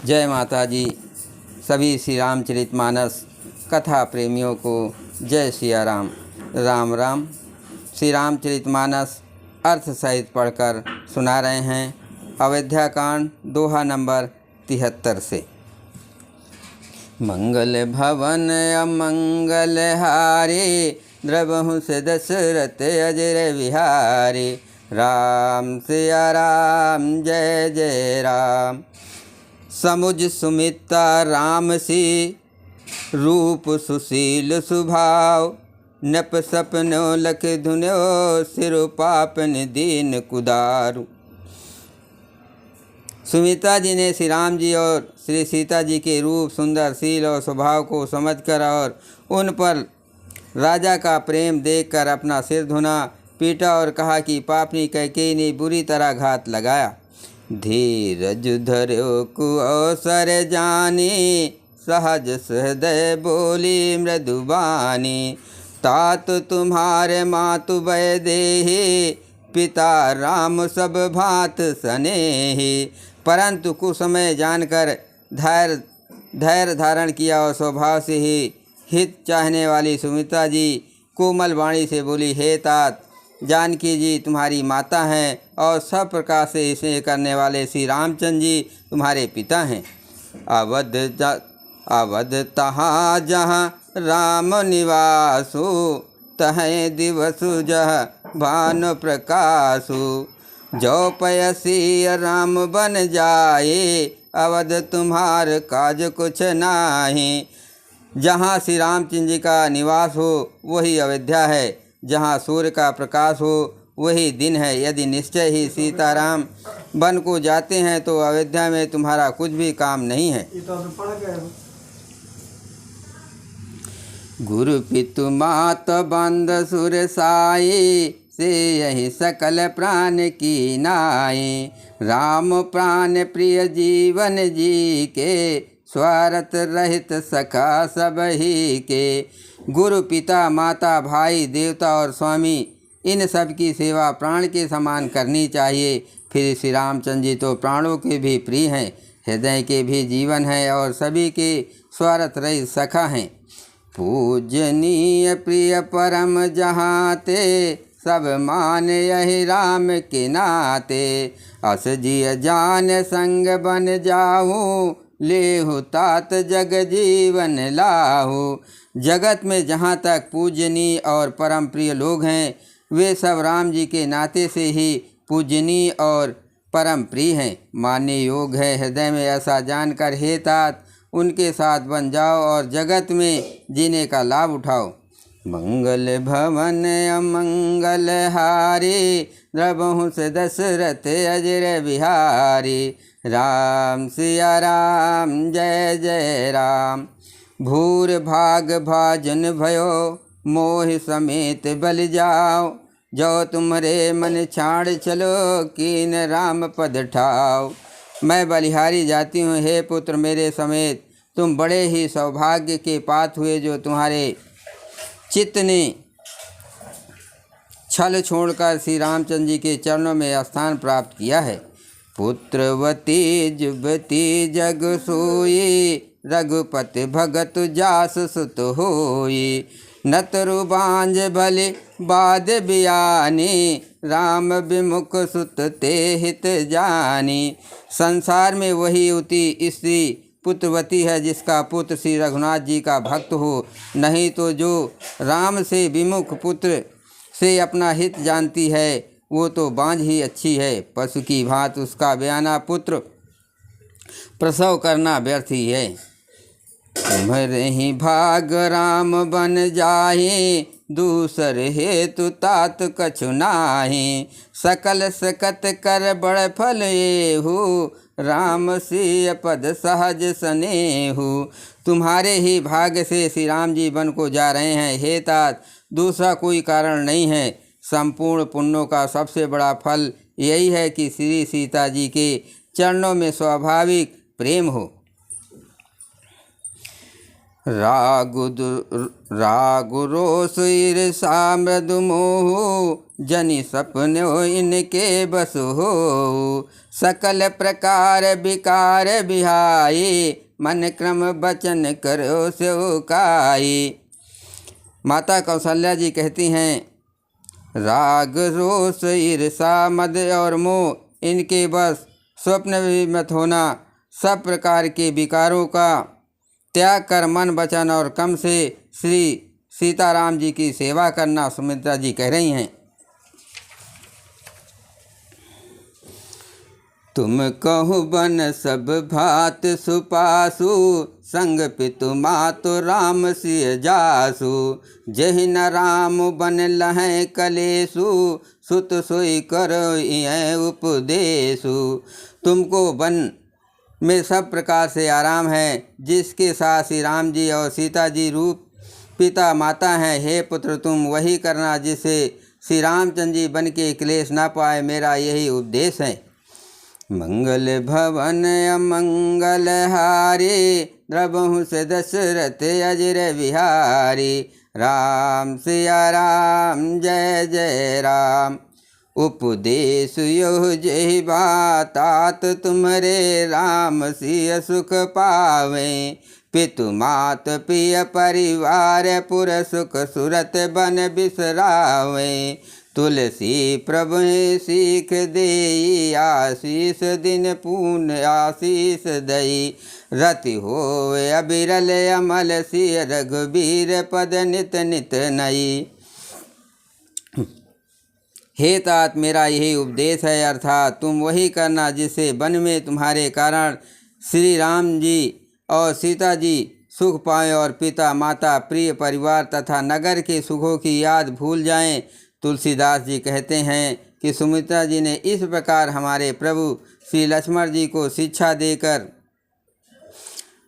जय माता जी। सभी श्री रामचरितमानस कथा प्रेमियों को जय सिया राम। राम राम। श्री रामचरितमानस अर्थ सहित पढ़कर सुना रहे हैं। अयोध्या कांड दोहा नंबर 73 से। मंगल भवन अमंगल हारे, द्रवहु से दशरथ अजर विहारे। राम सिया राम जय जय राम। समुझ सुमिता राम सी, रूप सुशील सुभाव। नप सपनो लख धुन्यो, सिर पापन दीन कुदारु। सुमित्रा जी ने श्री राम जी और श्री सीता जी के रूप, सुंदर शील और स्वभाव को समझकर और उन पर राजा का प्रेम देखकर अपना सिर धुना, पीटा और कहा कि पापनी कैकेयी ने बुरी तरह घात लगाया। धीरज धर्यो कुअवसर जानी, सहज सहृदय बोली मृदुबानी। तात तुम्हारे मातु वैदेही, पिता राम सब भांत स्नेही। परंतु कुछ समय जानकर धैर्य धारण किया और स्वभाव से ही हित चाहने वाली सुमित्रा जी कोमल वाणी से बोली, हे तात, जानकी जी तुम्हारी माता हैं और सब प्रकार से स्नेह करने वाले श्री रामचंद्र जी तुम्हारे पिता हैं। अवध तहाँ जहाँ राम निवासु, तहें दिवसु जह भानु प्रकाशु। जो पयसी राम बन जाए, अवध तुम्हार काज कुछ नाही। जहाँ श्री रामचंद्र जी का निवास हो वही अयोध्या है, जहाँ सूर्य का प्रकाश हो वही दिन है। यदि निश्चय ही सीताराम वन को जाते हैं तो अयोध्या में तुम्हारा कुछ भी काम नहीं है। गुरु पितु मात बंद सुर साई, से यही सकल प्राण की नाई। राम प्राण प्रिय जीवन जी के, स्वार्थ रहित सखा सब ही के। गुरु पिता माता भाई देवता और स्वामी, इन सब की सेवा प्राण के समान करनी चाहिए। फिर श्री रामचंद्र जी तो प्राणों के भी प्रिय हैं, हृदय के भी जीवन हैं और सभी के स्वार्थ रहित सखा हैं। पूजनीय प्रिय परम जहाते, सब मान यही राम के नाते। अस जिय जान संग बन जाऊँ, लेहु तात जग जीवन लाहू। जगत में जहाँ तक पूजनीय और परम प्रिय लोग हैं, वे सब राम जी के नाते से ही पूजनीय और परम प्रिय हैं, मानने योग्य है। हृदय में ऐसा जानकर हे तात, उनके साथ बन जाओ और जगत में जीने का लाभ उठाओ। मंगल भवन अमंगल हारी, द्रवहु से दशरथ अजर विहारी। राम सिया राम जय जय राम। भूर भाग भाजन भयो, मोह समेत बल जाओ। जो तुम्हारे मन छाड़ चलो, कीन राम पद ठाओ। मैं बलिहारी जाती हूँ, हे पुत्र मेरे समेत तुम बड़े ही सौभाग्य के पात्र हुए, जो तुम्हारे चित्त ने छल छोड़कर श्री रामचंद्र जी के चरणों में स्थान प्राप्त किया है। पुत्रवती जुबती जग सोई, रघुपति भगत जास सुत होई। नतरु बांझ भले बाद बियानी, राम विमुख सुत ते हित जानी। संसार में वही उती स्त्री पुत्रवती है जिसका पुत्र श्री रघुनाथ जी का भक्त हो, नहीं तो जो राम से विमुख पुत्र से अपना हित जानती है वो तो बांझ ही अच्छी है। पशु की भांति उसका बयाना पुत्र प्रसव करना व्यर्थ ही है। तुम्हारे ही भाग राम बन जाहि, दूसर हेतु तात कछु नाही। सकल सकत कर बड़ फल येहु, राम सिय पद सहज स्नेहु। तुम्हारे ही भाग्य से श्री राम जी वन को जा रहे हैं हे तात, दूसरा कोई कारण नहीं है। संपूर्ण पुण्यों का सबसे बड़ा फल यही है कि श्री सीता जी के चरणों में स्वाभाविक प्रेम हो। रागु रोष ईर्षा मृदु मोह जनि सपनो इनके बस हो। सकल प्रकार विकार बिहाई मन क्रम वचन करो सेवकाई। माता कौशल्या जी कहती हैं, राग रोष ईर्षा मद और मोह इनके बस स्वप्न भी मत होना। सब प्रकार के विकारों का त्याग कर मन वचन और कर्म से श्री सीताराम जी की सेवा करना। सुमित्रा जी कह रही हैं, तुम कहु बन सब भात सुपासु संग पितु मातु राम सिय जासु। जहि न राम बन लहै कलेसु सुत सोई करो उपदेशु। तुमको वन में सब प्रकार से आराम है, जिसके साथ श्री राम जी और सीता जी रूप पिता माता हैं। हे पुत्र, तुम वही करना जिससे श्री रामचंद्र जी बन के क्लेश ना पाए। मेरा यही उपदेश है। मंगल भवन अमंगल हारे द्रवहु से दशरथ अजर विहारी। राम सिया राम जय जय राम। उपदेश यो जय बातात तुम्हारे राम सिय सुख पावे। पितु मात पिय परिवार पुर सुख सुरत बन बिसरावे। तुलसी प्रभु सीख देई आशीष दिन पून आशीष दई। रति होवे अबिरल अमल सिय रघुबीर पद नित नित नई। हे तात, मेरा यही उपदेश है, अर्थात तुम वही करना जिससे वन में तुम्हारे कारण श्री राम जी और सीता जी सुख पाएं और पिता माता प्रिय परिवार तथा नगर के सुखों की याद भूल जाएं। तुलसीदास जी कहते हैं कि सुमित्रा जी ने इस प्रकार हमारे प्रभु श्री लक्ष्मण जी को शिक्षा देकर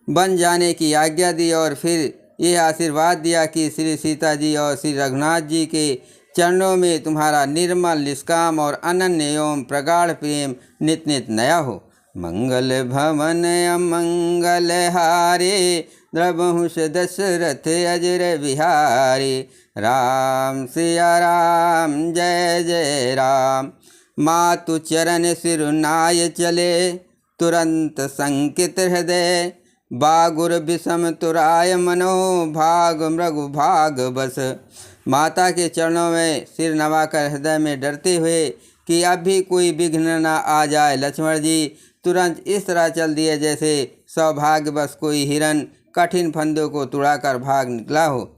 बन जाने की आज्ञा दी और फिर यह आशीर्वाद दिया कि श्री सीता जी और श्री रघुनाथ जी के चरणों में तुम्हारा निर्मल निष्काम और अनन्य एवं प्रगाढ़ प्रेम नित नित नया हो। मंगल भवन अमंगल हारे द्रवहु से दशरथ अजर विहारी। राम सिया राम जय जय राम। मातु चरण सिरुनाय चले तुरंत संकित हृदय। बागुर विषम तुराय मनो भाग मृगु भाग बस। माता के चरणों में सिर नवाकर हृदय में डरते हुए कि अब भी कोई विघ्न न आ जाए, लक्ष्मण जी तुरंत इस तरह चल दिए जैसे सौभाग्यवश कोई हिरन कठिन फंदों को तुड़ाकर भाग निकला हो।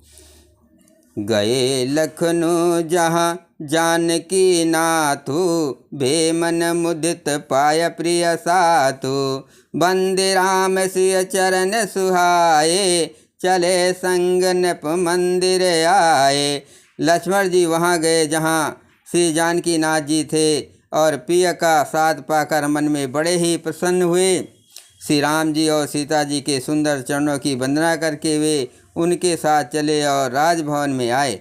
गए लखनऊ जहाँ जानकी नाथु। भेमन मुदित पाय प्रिय साथु। बंदे राम सिय चरण सुहाए। चले संग नृप मंदिर आए। लक्ष्मण जी वहाँ गए जहाँ श्री जानकी नाथ जी थे और प्रिय का साथ पाकर मन में बड़े ही प्रसन्न हुए। श्री राम जी और सीता जी के सुंदर चरणों की वंदना करके वे उनके साथ चले और राजभवन में आए।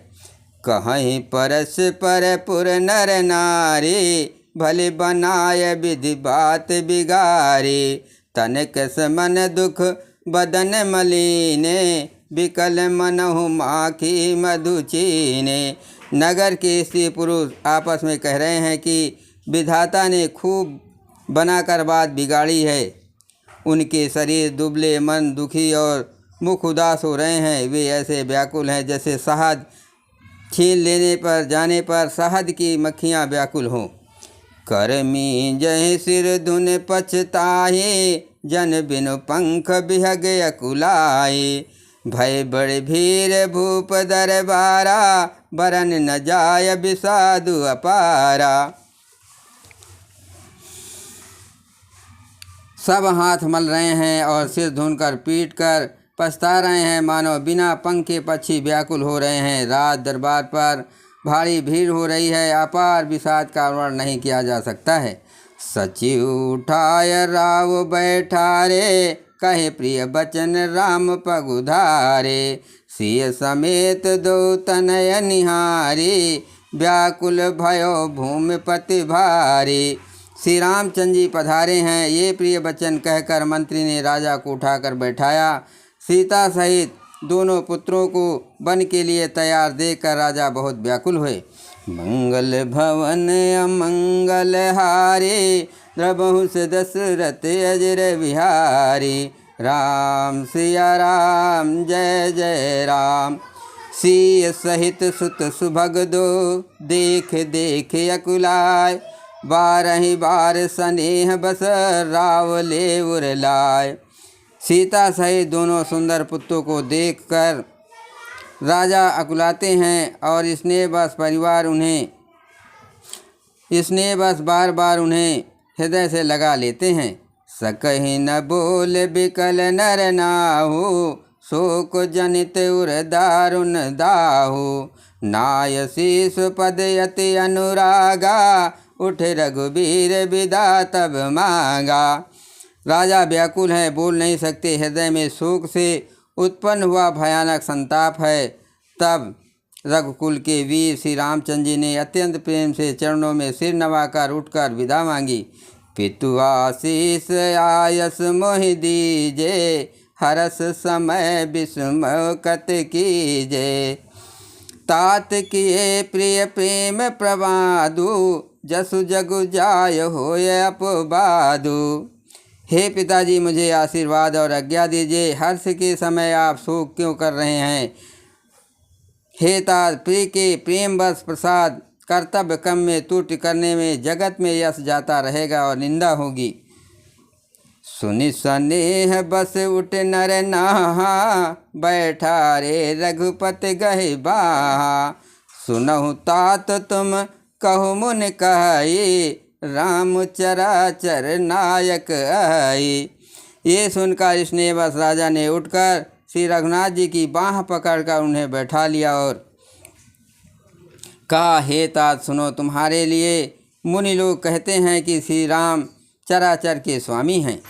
कहीं परस पर पुर नर नारी। भले बनाय विधि बात बिगारी। तनक समन दुख बदन मलीने। विकल मनहु माखी मधु चीने। नगर के स्त्री पुरुष आपस में कह रहे हैं कि विधाता ने खूब बनाकर बात बिगाड़ी है। उनके शरीर दुबले, मन दुखी और मुख उदास हो रहे हैं। वे ऐसे व्याकुल हैं जैसे शहद छीन लेने पर जाने पर शहद की मक्खियाँ व्याकुल हों। करमी जय सिर धुन पछताए। जन बिनु पंख बिहग अकुलाए। भय बड़े भीर भूप दरबारा। बरन न जाय विषादु अपारा। सब हाथ मल रहे हैं और सिर धुनकर पीट कर पछता रहे हैं, मानो बिना पंख के पक्षी व्याकुल हो रहे हैं। राज दरबार पर भारी भीड़ हो रही है। अपार विषाद का वर्णन नहीं किया जा सकता है। सचिव उठाय राव बैठारे। कहे प्रिय बचन राम पगुधारे। सिय समेत दो तनय निहारी। व्याकुल भयो भूमिपति भारी। श्री रामचंद्र जी पधारे हैं, ये प्रिय वचन कहकर मंत्री ने राजा को उठाकर बैठाया। सीता सहित दोनों पुत्रों को वन के लिए तैयार देखकर राजा बहुत व्याकुल हुए। मंगल भवन अमंगल हारे, द्रबहु से दशरथ अजर बिहारी। राम सिया राम जय जय राम। सिय सहित सुत सुभग दो, देख देख अकुलाय। 12 बार स्नेह बस रावले उरलाय। सीता सहित दोनों सुंदर पुत्रों को देखकर राजा अकुलाते हैं और स्नेहवश बार बार उन्हें हृदय से लगा लेते हैं। सकहि न बोल बिकल नर नाहु, शोक जनित उर दारुण दाहु। नाय शीश पद यति अनुरागा, उठ रघुबीर विदा तब मांगा। राजा व्याकुल है, बोल नहीं सकते, हृदय में शोक से उत्पन्न हुआ भयानक संताप है। तब रघुकुल के वीर श्री रामचंद्र जी ने अत्यंत प्रेम से चरणों में सिर नवाकर उठकर विदा मांगी। पितु आशीष आयस मोहि दीजे, हरस समय विस्मय कत कीजे। तात किए प्रिय प्रेम प्रवादु, जसु जगु जाय होय अपबादु। हे पिताजी, मुझे आशीर्वाद और आज्ञा दीजिए। हर्ष के समय आप शोक क्यों कर रहे हैं? हे तात, प्रिय के प्रेम बस प्रसाद कर्तव्य कर्म में त्रुटि करने में जगत में यश जाता रहेगा और निंदा होगी। सुनि स्नेह बस उठ नर नाहा, बैठा रे रघुपति गहि बाहा। सुनहु तात तुम कहु मुनि कहि, राम चराचर नायक आई। ये सुनकर स्नेहवश राजा ने उठकर श्री रघुनाथ जी की बाँह पकड़कर उन्हें बैठा लिया और कहा, हे तात सुनो, तुम्हारे लिए मुनि लोग कहते हैं कि श्री राम चराचर के स्वामी हैं।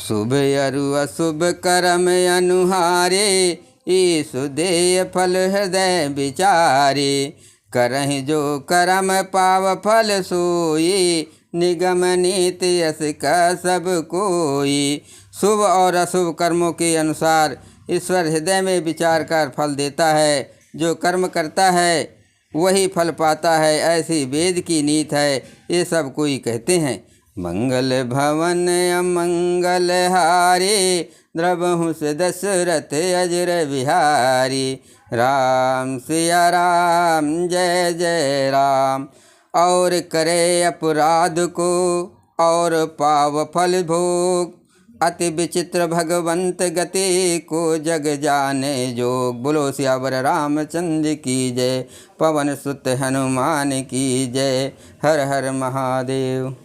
शुभ अरु अशुभ कर्म अनुहारे, ईसु देय फल हृदय विचारे। करहि जो कर्म पाव फल सोई, निगम नीति यस का सब कोई। शुभ और अशुभ कर्मों के अनुसार ईश्वर हृदय में विचार कर फल देता है। जो कर्म करता है वही फल पाता है, ऐसी वेद की नीति है, ये सब कोई कहते हैं। मंगल भवन अमंगल हारे, द्रबहु से दशरथ अजर बिहारी। राम सिया राम जय जय राम। और करे अपराध को और पाव फल भोग, अति विचित्र भगवंत गति को जग जाने जोग। बोलो सियावर रामचंद्र की जय, पवन सुत हनुमान की जय। हर हर महादेव।